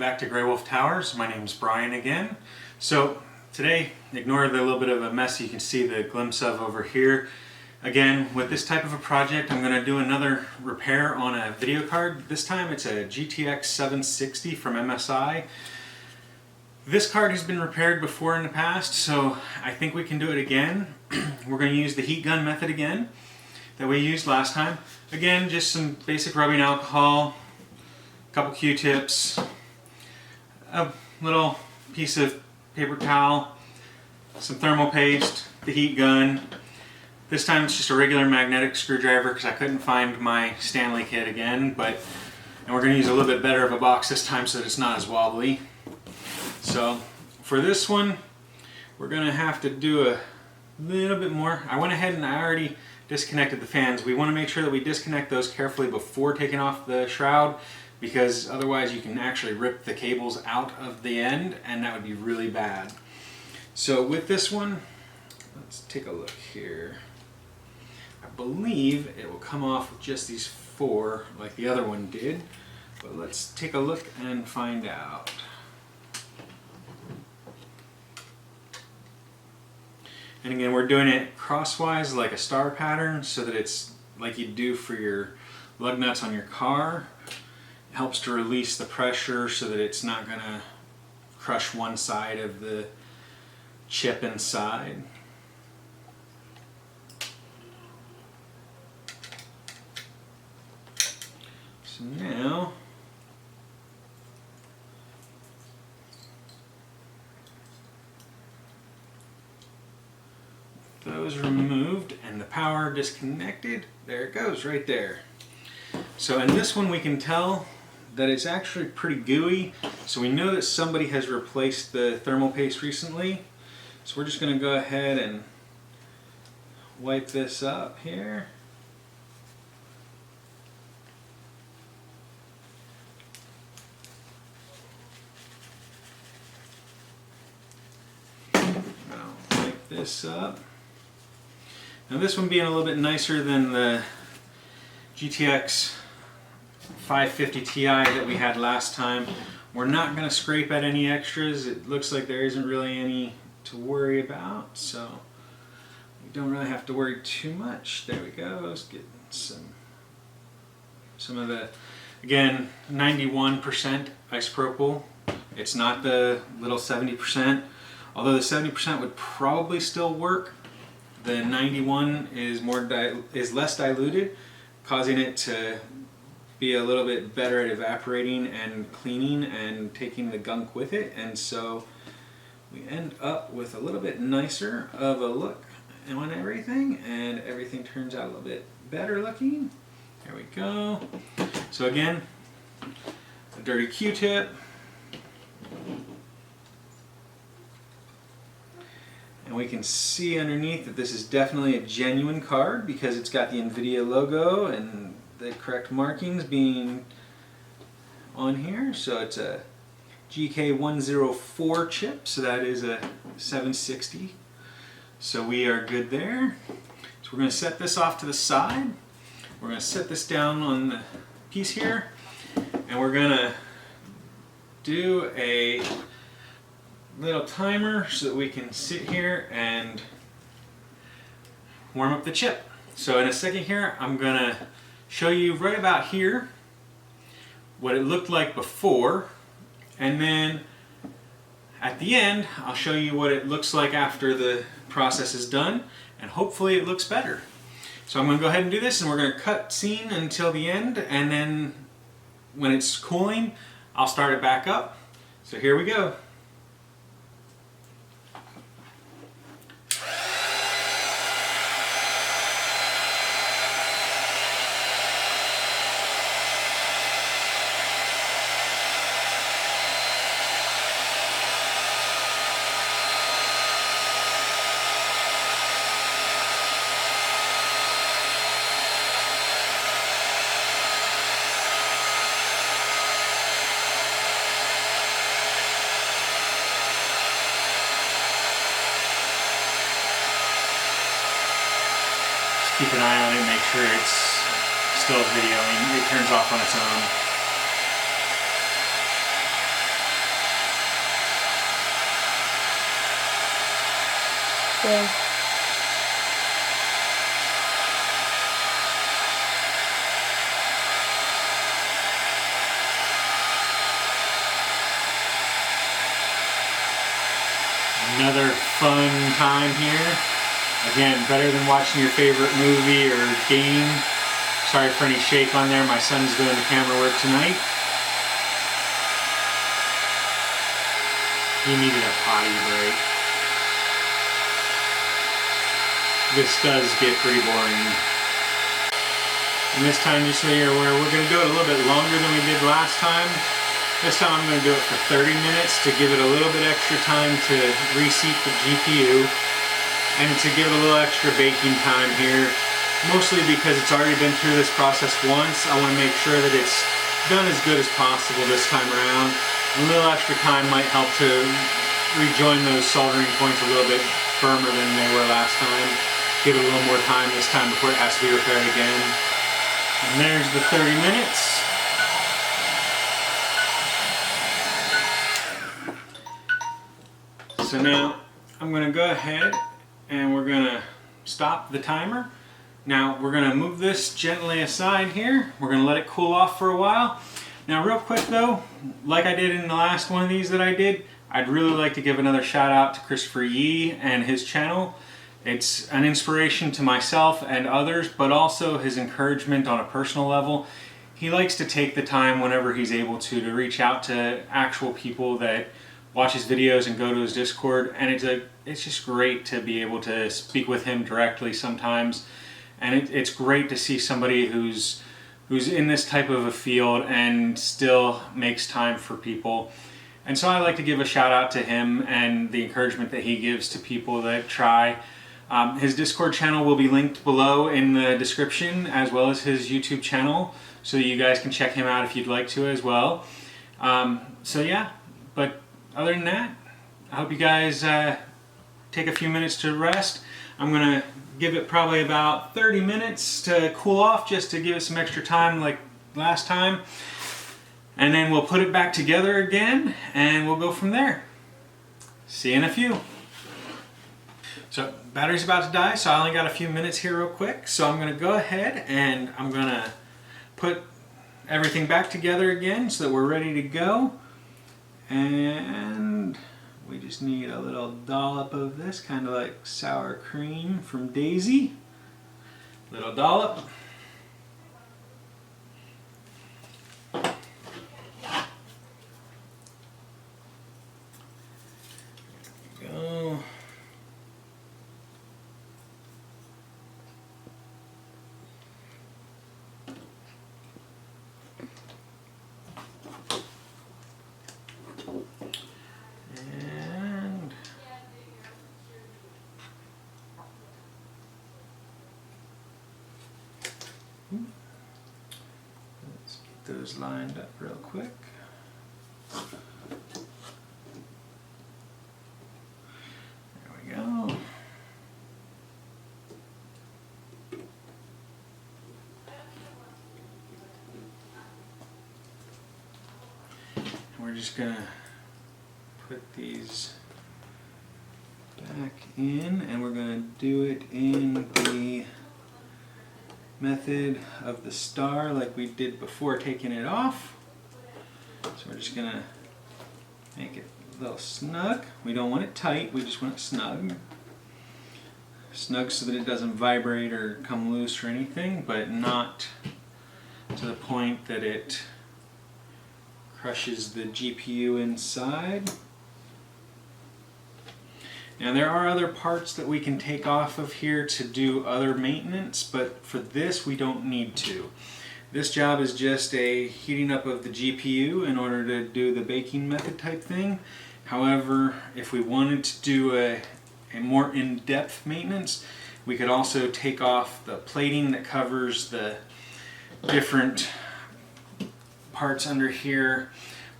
back to GreyWolf Towers. My name's Brian again. So today, ignore the little bit of a mess you can see the glimpse of over here. Again, with this type of a project, I'm going to do another repair on a video card. This time it's a GTX 760 from MSI. This card has been repaired before in the past, so I think we can do it again. We're going to use the heat gun method again that we used last time. Again, just some basic rubbing alcohol, a couple Q-tips, a little piece of paper towel, some thermal paste, the heat gun. This time it's just a regular magnetic screwdriver because I couldn't find my Stanley kit again, and we're going to use a little bit better of a box this time so that it's not as wobbly. So for this one, we're going to have to do a little bit more. I went ahead and I already disconnected the fans. We want to make sure that we disconnect those carefully before taking off the shroud, because otherwise you can actually rip the cables out of the end and that would be really bad. So with this one, let's take a look here. I believe it will come off with just these four like the other one did, but let's take a look and find out. And again, we're doing it crosswise like a star pattern so that it's like you do for your lug nuts on your car. It helps to release the pressure so that it's not going to crush one side of the chip inside. So now, those removed and the power disconnected, there it goes right there. So in this one we can tell that it's actually pretty gooey, so we know that somebody has replaced the thermal paste recently. So we're just going to go ahead and wipe this up here. I'll wipe this up. Now this one being a little bit nicer than the GTX 550 Ti that we had last time, we're not going to scrape at any extras. It looks like there isn't really any to worry about, so we don't really have to worry too much. There we go. Let's get some of the, again, 91% isopropyl. It's not the little 70%, although the 70% would probably still work. The 91 is less diluted, causing it to be a little bit better at evaporating and cleaning and taking the gunk with it, and so we end up with a little bit nicer of a look on everything, and everything turns out a little bit better looking. There we go. So again, a dirty Q-tip. And we can see underneath that this is definitely a genuine card because it's got the NVIDIA logo and the correct markings being on here. So it's a GK104 chip, so that is a 760. So we are good there. So we're going to set this off to the side. We're going to set this down on the piece here, and we're going to do a little timer so that we can sit here and warm up the chip. So in a second here, I'm going to show you right about here what it looked like before, and then at the end I'll show you what it looks like after the process is done, and hopefully it looks better. So I'm going to go ahead and do this, and we're going to cut scene until the end, and then when it's cooling I'll start it back up. So here we go. Keep an eye on it, make sure it's still videoing. It turns off on its own. Yeah. Another fun time here. Again, better than watching your favorite movie or game. Sorry for any shake on there. My son's doing the camera work tonight. He needed a potty break. This does get pretty boring. And this time, just so you're aware, we're going to do it a little bit longer than we did last time. This time I'm going to do it for 30 minutes to give it a little bit extra time to reseat the GPU and to give it a little extra baking time here. Mostly because it's already been through this process once. I want to make sure that it's done as good as possible this time around. A little extra time might help to rejoin those soldering points a little bit firmer than they were last time. Give it a little more time this time before it has to be repaired again. And there's the 30 minutes. So now I'm going to go ahead and we're going to stop the timer. Now we're going to move this gently aside here. We're going to let it cool off for a while. Now real quick though, like I did in the last one of these that I did, I'd really like to give another shout out to Christopher Yee and his channel. It's an inspiration to myself and others, but also his encouragement on a personal level. He likes to take the time whenever he's able to reach out to actual people that watch his videos and go to his Discord, and it's just great to be able to speak with him directly sometimes. And it's great to see somebody who's in this type of a field and still makes time for people. And so I like to give a shout out to him and the encouragement that he gives to people that try. His Discord channel will be linked below in the description, as well as his YouTube channel, so you guys can check him out if you'd like to as well. So yeah, but other than that, I hope you guys take a few minutes to rest. I'm going to give it probably about 30 minutes to cool off, just to give it some extra time like last time. And then we'll put it back together again and we'll go from there. See you in a few. So battery's about to die, so I only got a few minutes here real quick. So I'm going to go ahead and I'm going to put everything back together again so that we're ready to go. And we just need a little dollop of this, kind of like sour cream from Daisy. Little dollop. There we go. Let's get those lined up real quick. There we go. We're just going to put these back in, and we're going to do it in the method of the star like we did before taking it off. So we're just going to make it a little snug. We don't want it tight, we just want it snug. Snug so that it doesn't vibrate or come loose or anything, but not to the point that it crushes the GPU inside. Now there are other parts that we can take off of here to do other maintenance, but for this we don't need to. This job is just a heating up of the GPU in order to do the baking method type thing. However, if we wanted to do a more in-depth maintenance, we could also take off the plating that covers the different parts under here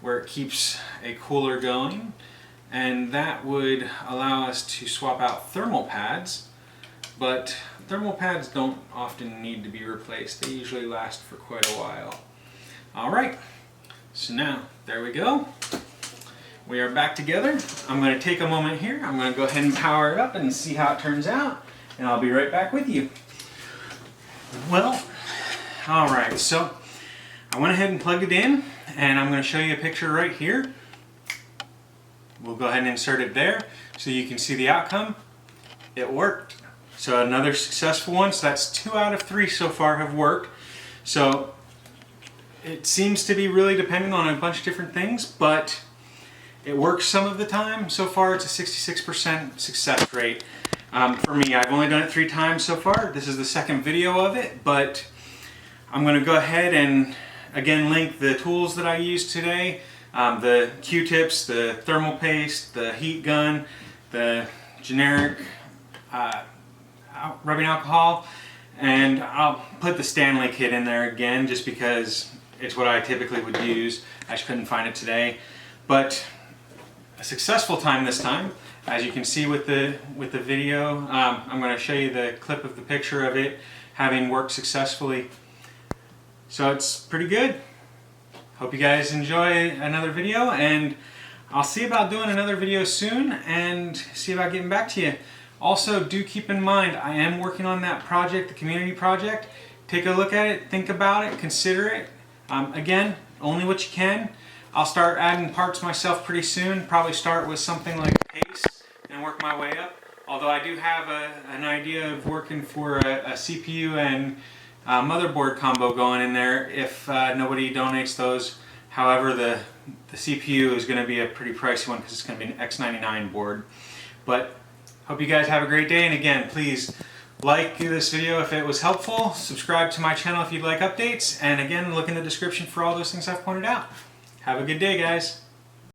where it keeps a cooler going. And that would allow us to swap out thermal pads, but thermal pads don't often need to be replaced. They usually last for quite a while. Alright, so now, there we go. we are back together. I'm going to take a moment here. I'm going to go ahead and power it up and see how it turns out, and I'll be right back with you. Well, alright, so I went ahead and plugged it in, and I'm going to show you a picture right here. We'll go ahead and insert it there so you can see the outcome. It worked. So another successful one. So that's 2 out of 3 so far have worked. So it seems to be really dependent on a bunch of different things, but it works some of the time. So far it's a 66% success rate. For me, I've only done it 3 times so far. This is the second video of it, but I'm going to go ahead and again link the tools that I used today. The Q-tips, the thermal paste, the heat gun, the generic rubbing alcohol, and I'll put the Stanley kit in there again just because it's what I typically would use. I just couldn't find it today. But a successful time this time. As you can see with the video, I'm going to show you the clip of the picture of it having worked successfully. So it's pretty good. Hope you guys enjoy another video, and I'll see about doing another video soon and see about getting back to you. Also, do keep in mind, I am working on that project, the community project. Take a look at it, think about it, consider it. Again, only what you can. I'll start adding parts myself pretty soon. Probably start with something like paste and work my way up. Although I do have an idea of working for a CPU and motherboard combo going in there if nobody donates those. However, the CPU is going to be a pretty pricey one because it's going to be an X99 board. But hope you guys have a great day, and again, please like this video if it was helpful, subscribe to my channel if you'd like updates, and again, look in the description for all those things I've pointed out. Have a good day, guys.